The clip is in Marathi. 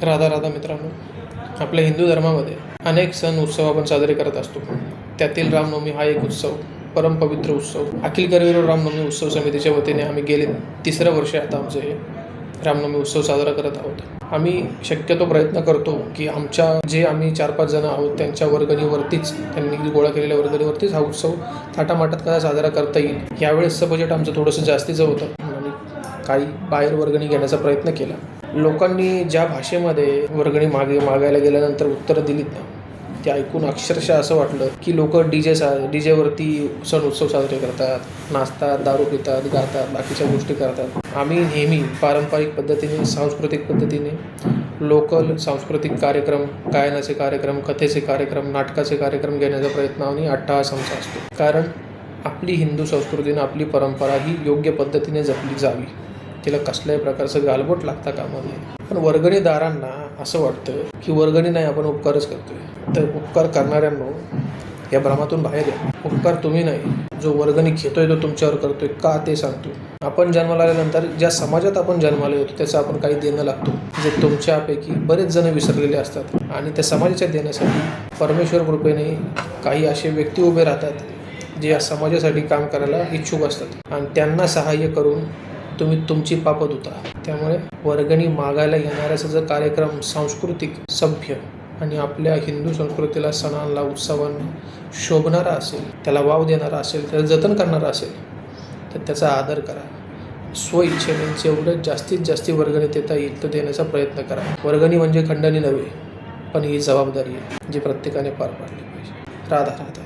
राधा राधा मित्रांनो, आपल्या हिंदू धर्मामध्ये अनेक सण उत्सव आपण साजरे करत असतो. त्यातील रामनवमी हा एक उत्सव, परमपवित्र उत्सव. अखिल करवीर रामनवमी उत्सव समितीच्या वतीने आम्ही गेले 3रं वर्ष आता आमचं हे रामनवमी उत्सव साजरा करत आहोत. आम्ही शक्यतो प्रयत्न करतो की आम्ही 4-5 जण आहोत त्यांच्या वर्गणीवरतीच, त्यांनी गोळा केलेल्या वर्गणीवरतीच हा उत्सव थाटामाटात कसा साजरा करता येईल. यावेळेसचं बजेट आमचं थोडंसं जास्तीचं होतं. आम्ही काही बाहेर वर्गणी घेण्याचा प्रयत्न केला. लोकांनी ज्या भाषेमध्ये वर्गणी मागायला गेल्यानंतर उत्तरं दिलीत ना, ते ऐकून अक्षरशः असं वाटलं की लोक डीजेवरती सण उत्सव साजरे करतात, नाचतात, दारू पितात, गातात, बाकीच्या गोष्टी करतात. आम्ही नेहमी पारंपरिक पद्धतीने, सांस्कृतिक पद्धतीने लोकल सांस्कृतिक कार्यक्रम, गायनाचे कार्यक्रम, कथेचे कार्यक्रम, नाटकाचे कार्यक्रम घेण्याचा प्रयत्न आणि अट्टहास आमचा असतो. कारण आपली हिंदू संस्कृतीने आपली परंपरा ही योग्य पद्धतीने जपली जावी, तिला कसल्याही प्रकारचं गालबोट लागता कामा नये. पण वर्गणीदारांना असं वाटतं की वर्गणी नाही, आपण उपकारच करतोय. तर उपकार करणाऱ्यांनो, या भ्रमातून बाहेर या. उपकार तुम्ही नाही, जो वर्गणी घेतोय तो तुमच्यावर करतोय का ते सांगतो. आपण जन्माला आल्यानंतर ज्या समाजात आपण जन्माला येतो त्याचं आपण काही देणं लागतो, जे तुमच्यापैकी बरेच जण विसरलेले असतात. आणि त्या समाजाच्या देण्यासाठी परमेश्वर कृपेने काही असे व्यक्ती उभे राहतात जे या समाजासाठी काम करायला इच्छुक असतात, आणि त्यांना सहाय्य करून तुम्ही तुमची पापं धुता. त्यामुळे वर्गणी मागायला येणाऱ्याचा जर कार्यक्रम सांस्कृतिक, सभ्य आणि आपल्या हिंदू संस्कृतीला, सणांना, उत्सवांना शोभणारा असेल, त्याला वाव देणारा असेल, त्याला जतन करणारा असेल, तर त्याचा आदर करा. स्वइच्छेने जेवढं जास्तीत जास्त वर्गणी देता येईल तर देण्याचा प्रयत्न करा. वर्गणी म्हणजे खंडणी नव्हे, पण ही जबाबदारी आहे जी प्रत्येकाने पार पाडली पाहिजे. राधा राधा.